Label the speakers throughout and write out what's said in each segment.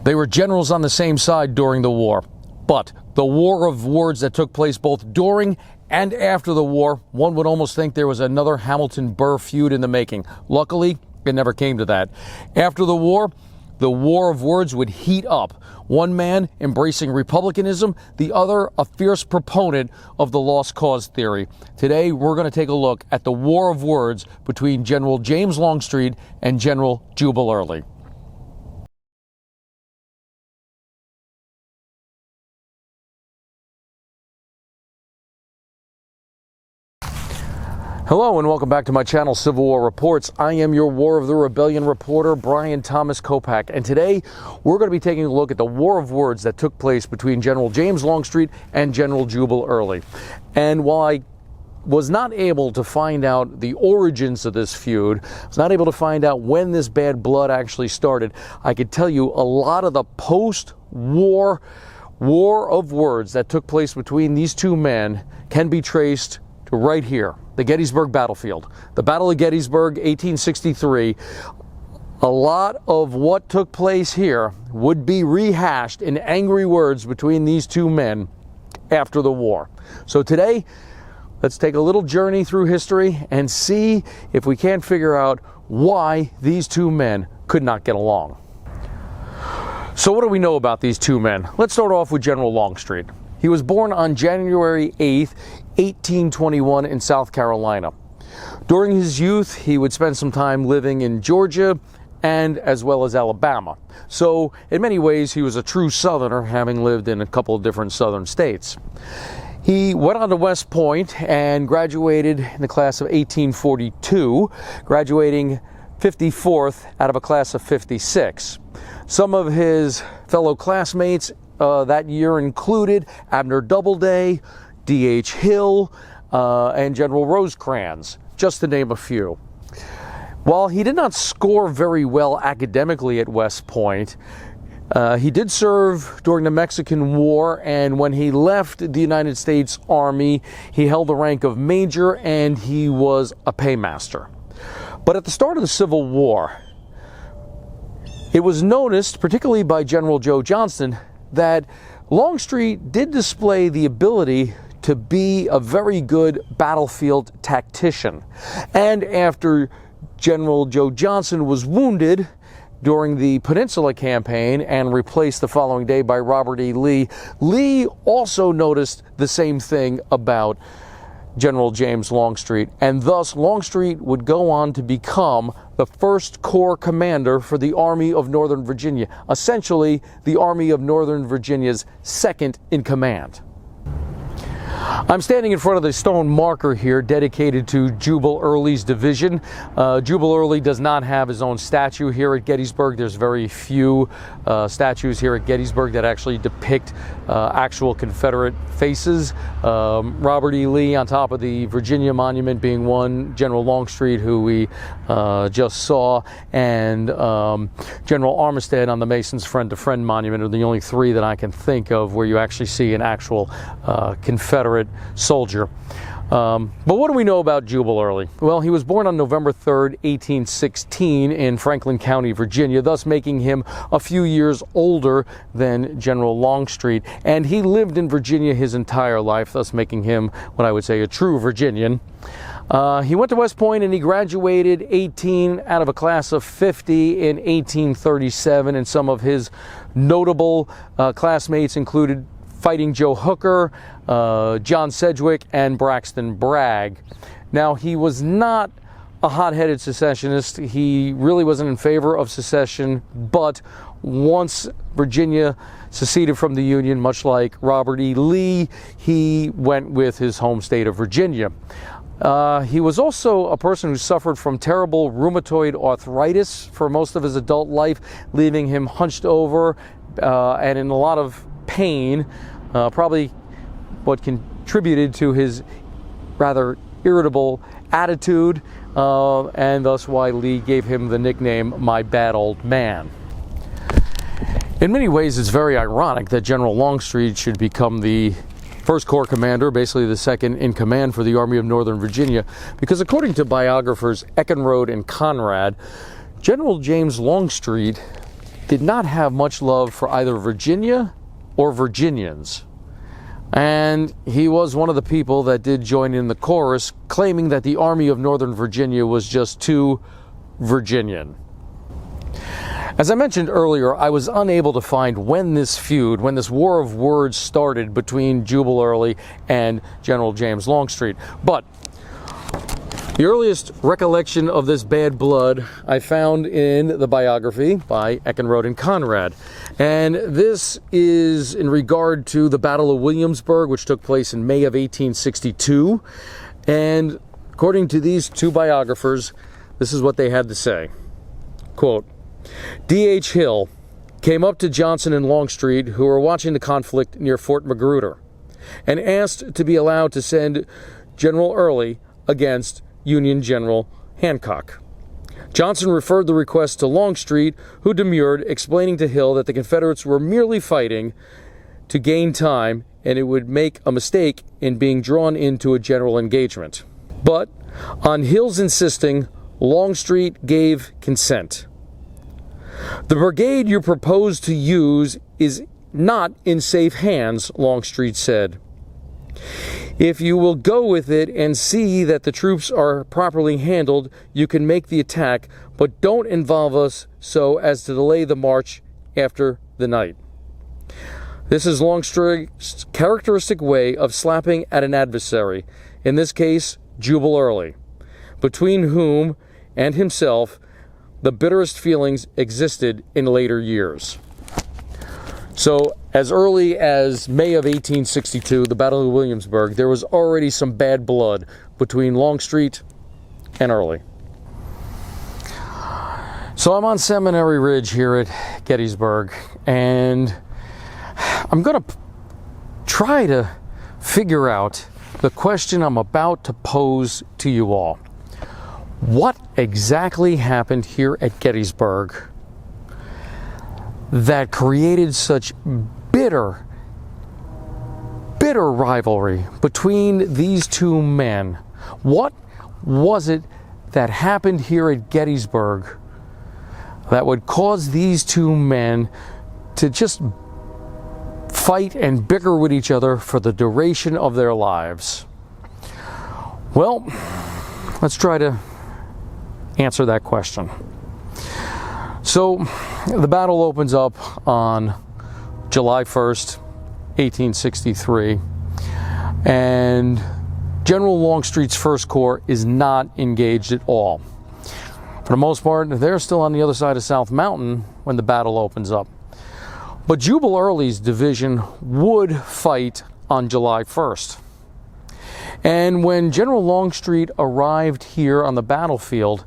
Speaker 1: They were generals on the same side during the war, but the war of words that took place both during and after the war, one would almost think there was another Hamilton-Burr feud in the making. Luckily, it never came to that. After the war of words would heat up. One man embracing republicanism, the other a fierce proponent of the lost cause theory. Today, we're going to take a look at the war of words between General James Longstreet and General Jubal Early. Hello and welcome back to my channel, Civil War Reports. I am your War of the Rebellion reporter, Brian Thomas Kopak, and today we're going to be taking a look at the war of words that took place between General James Longstreet and General Jubal Early. And while I was not able to find out the origins of this feud, was not able to find out when this bad blood actually started, I could tell you a lot of the post-war war of words that took place between these two men can be traced to right here, the Gettysburg battlefield. The Battle of Gettysburg, 1863. A lot of what took place here would be rehashed in angry words between these two men after the war. So today, let's take a little journey through history and see if we can't figure out why these two men could not get along. So what do we know about these two men? Let's start off with General Longstreet. He was born on January 8th, 1821 in South Carolina. During his youth, he would spend some time living in Georgia and as well as Alabama. So in many ways, he was a true Southerner, having lived in a couple of different Southern states. He went on to West Point and graduated in the class of 1842, graduating 54th out of a class of 56. Some of his fellow classmates that year included Abner Doubleday, D.H. Hill, and General Rosecrans, just to name a few. While he did not score very well academically at West Point, he did serve during the Mexican War, and when he left the United States Army, he held the rank of major and he was a paymaster. But at the start of the Civil War, it was noticed, particularly by General Joe Johnston, that Longstreet did display the ability to be a very good battlefield tactician. And after General Joe Johnston was wounded during the Peninsula Campaign and replaced the following day by Robert E. Lee, Lee also noticed the same thing about General James Longstreet, and thus Longstreet would go on to become the 1st Corps commander for the Army of Northern Virginia, essentially the Army of Northern Virginia's second in command. I'm standing in front of the stone marker here dedicated to Jubal Early's division. Jubal Early does not have his own statue here at Gettysburg. There's very few statues here at Gettysburg that actually depict actual Confederate faces. Robert E. Lee on top of the Virginia Monument being one, General Longstreet, who we just saw, and General Armistead on the Mason's Friend to Friend Monument are the only three that I can think of where you actually see an actual Confederate soldier. But what do we know about Jubal Early? Well, he was born on November 3rd, 1816 in Franklin County, Virginia, thus making him a few years older than General Longstreet. And he lived in Virginia his entire life, thus making him what I would say a true Virginian. He went to West Point and he graduated 18 out of a class of 50 in 1837, and some of his notable classmates included Fighting Joe Hooker, John Sedgwick, and Braxton Bragg. Now, he was not a hot-headed secessionist. He really wasn't in favor of secession, but once Virginia seceded from the Union, much like Robert E. Lee, he went with his home state of Virginia. He was also a person who suffered from terrible rheumatoid arthritis for most of his adult life, leaving him hunched over and in a lot of pain, probably what contributed to his rather irritable attitude, and thus why Lee gave him the nickname "My Bad Old Man." In many ways, it's very ironic that General Longstreet should become the 1st Corps commander, basically the second in command for the Army of Northern Virginia, because according to biographers Eckenrode and Conrad, General James Longstreet did not have much love for either Virginia or Virginians. And he was one of the people that did join in the chorus, claiming that the Army of Northern Virginia was just too Virginian. As I mentioned earlier, I was unable to find when this feud, when this war of words started between Jubal Early and General James Longstreet. But the earliest recollection of this bad blood I found in the biography by Eckenrode and Conrad. And this is in regard to the Battle of Williamsburg, which took place in May of 1862. And according to these two biographers, this is what they had to say. Quote, D.H. Hill came up to Johnson and Longstreet, who were watching the conflict near Fort Magruder, and asked to be allowed to send General Early against Union General Hancock. Johnson referred the request to Longstreet, who demurred, explaining to Hill that the Confederates were merely fighting to gain time and it would make a mistake in being drawn into a general engagement. But on Hill's insisting, Longstreet gave consent. The brigade you propose to use is not in safe hands, Longstreet said. If you will go with it and see that the troops are properly handled, you can make the attack, but don't involve us so as to delay the march after the night. This is Longstreet's characteristic way of slapping at an adversary, in this case, Jubal Early, between whom and himself the bitterest feelings existed in later years. So, as early as May of 1862, the Battle of Williamsburg, there was already some bad blood between Longstreet and Early. So I'm on Seminary Ridge here at Gettysburg, and I'm going to try to figure out the question I'm about to pose to you all. What exactly happened here at Gettysburg that created such bitter rivalry between these two men? What was it that happened here at Gettysburg that would cause these two men to just fight and bicker with each other for the duration of their lives? Well, let's try to answer that question. So, the battle opens up on July 1st, 1863, and General Longstreet's First Corps is not engaged at all. For the most part, they're still on the other side of South Mountain when the battle opens up. But Jubal Early's division would fight on July 1st. And when General Longstreet arrived here on the battlefield,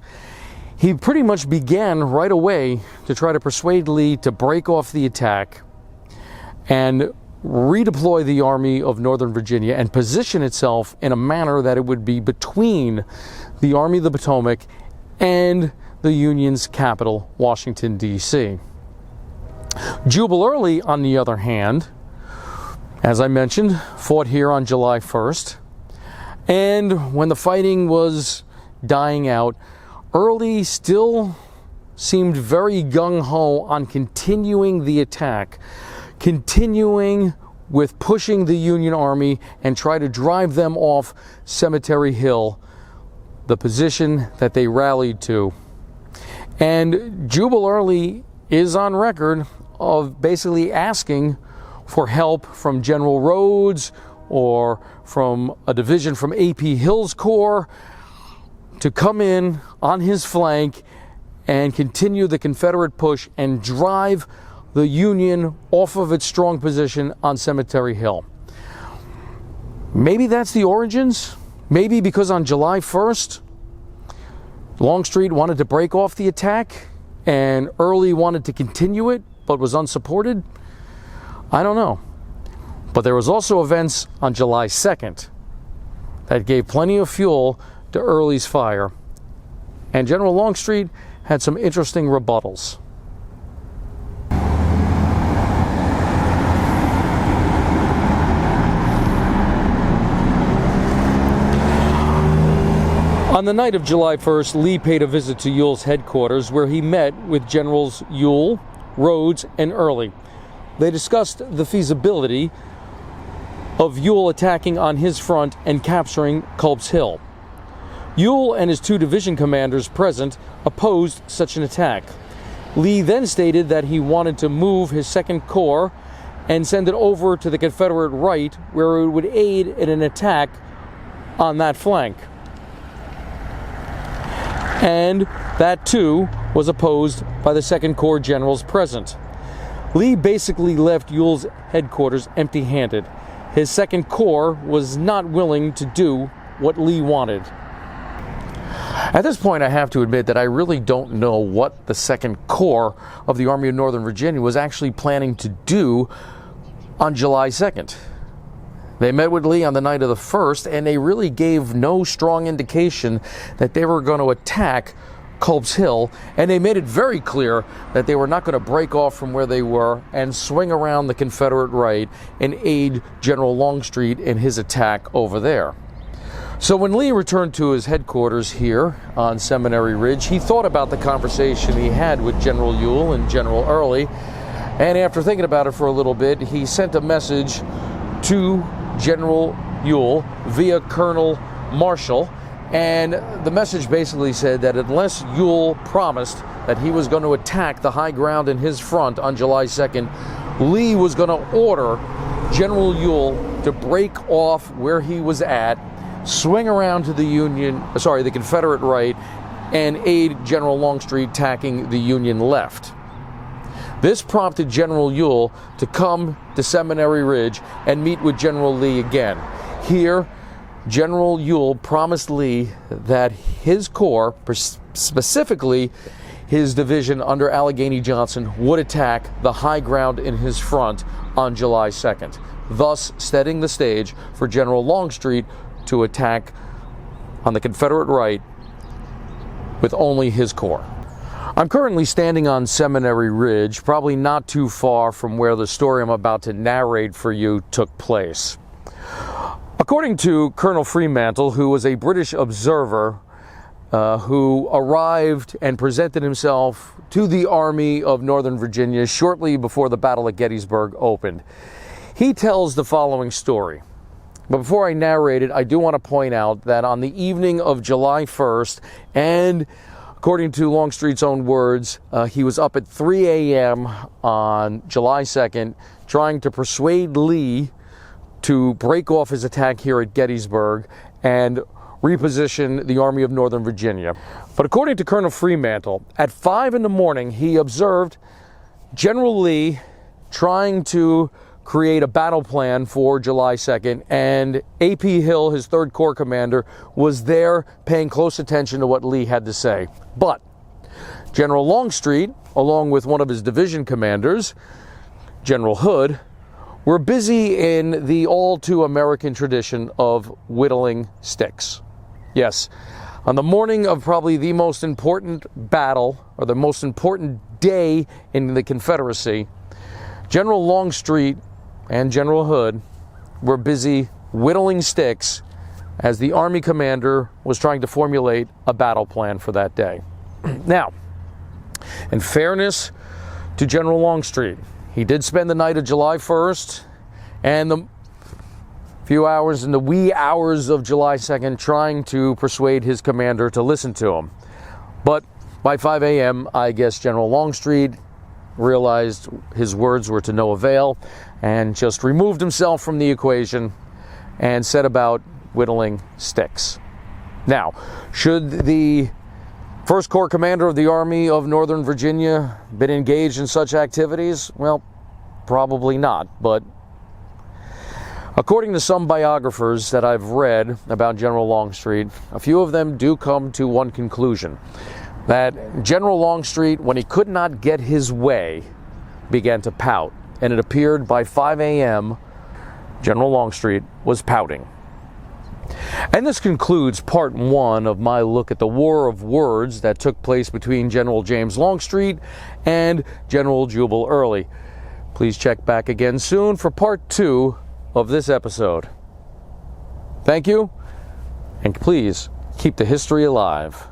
Speaker 1: he pretty much began right away to try to persuade Lee to break off the attack and redeploy the Army of Northern Virginia and position itself in a manner that it would be between the Army of the Potomac and the Union's capital, Washington, D.C. Jubal Early, on the other hand, as I mentioned, fought here on July 1st. And when the fighting was dying out, Early still seemed very gung-ho on continuing the attack, continuing with pushing the Union Army and try to drive them off Cemetery Hill, the position that they rallied to. And Jubal Early is on record of basically asking for help from General Rhodes or from a division from A.P. Hill's Corps to come in on his flank and continue the Confederate push and drive the Union off of its strong position on Cemetery Hill. Maybe that's the origins. Maybe because on July 1st, Longstreet wanted to break off the attack and Early wanted to continue it but was unsupported. I don't know. But there was also events on July 2nd that gave plenty of fuel to Early's fire. And General Longstreet had some interesting rebuttals. On the night of July 1st, Lee paid a visit to Ewell's headquarters where he met with Generals Ewell, Rhodes, and Early. They discussed the feasibility of Ewell attacking on his front and capturing Culp's Hill. Ewell and his two division commanders present opposed such an attack. Lee then stated that he wanted to move his Second Corps and send it over to the Confederate right, where it would aid in an attack on that flank. And that too was opposed by the Second Corps generals present. Lee basically left Ewell's headquarters empty-handed. His Second Corps was not willing to do what Lee wanted. At this point, I have to admit that I really don't know what the Second Corps of the Army of Northern Virginia was actually planning to do on July 2nd. They met with Lee on the night of the 1st, and they really gave no strong indication that they were going to attack Culp's Hill, and they made it very clear that they were not going to break off from where they were and swing around the Confederate right and aid General Longstreet in his attack over there. So when Lee returned to his headquarters here on Seminary Ridge, he thought about the conversation he had with General Ewell and General Early, and after thinking about it for a little bit, he sent a message to General Ewell via Colonel Marshall, and the message basically said that unless Ewell promised that he was going to attack the high ground in his front on July 2nd, Lee was going to order General Ewell to break off where he was at, swing around to the Confederate right, and aid General Longstreet attacking the Union left. This prompted General Ewell to come to Seminary Ridge and meet with General Lee again. Here, General Ewell promised Lee that his corps, specifically his division under Allegheny Johnson, would attack the high ground in his front on July 2nd, thus setting the stage for General Longstreet to attack on the Confederate right with only his corps. I'm currently standing on Seminary Ridge, probably not too far from where the story I'm about to narrate for you took place. According to Colonel Fremantle, who was a British observer who arrived and presented himself to the Army of Northern Virginia shortly before the Battle of Gettysburg opened, he tells the following story. But before I narrate it, I do want to point out that on the evening of July 1st, and according to Longstreet's own words, he was up at 3 a.m. on July 2nd trying to persuade Lee to break off his attack here at Gettysburg and reposition the Army of Northern Virginia. But according to Colonel Fremantle, at 5 in the morning, he observed General Lee trying to create a battle plan for July 2nd, and A.P. Hill, his 3rd Corps commander, was there paying close attention to what Lee had to say. But General Longstreet, along with one of his division commanders, General Hood, were busy in the all-too-American tradition of whittling sticks. Yes, on the morning of probably the most important battle, or the most important day in the Confederacy, General Longstreet and General Hood were busy whittling sticks as the Army commander was trying to formulate a battle plan for that day. Now, in fairness to General Longstreet, he did spend the night of July 1st and the few hours in the wee hours of July 2nd trying to persuade his commander to listen to him. But by 5 a.m., I guess General Longstreet realized his words were to no avail and just removed himself from the equation and set about whittling sticks. Now, should the 1st Corps commander of the Army of Northern Virginia been engaged in such activities? Well, probably not, but according to some biographers that I've read about General Longstreet, a few of them do come to one conclusion: that General Longstreet, when he could not get his way, began to pout. And it appeared by 5 a.m., General Longstreet was pouting. And this concludes part 1 of my look at the war of words that took place between General James Longstreet and General Jubal Early. Please check back again soon for part 2 of this episode. Thank you, and please keep the history alive.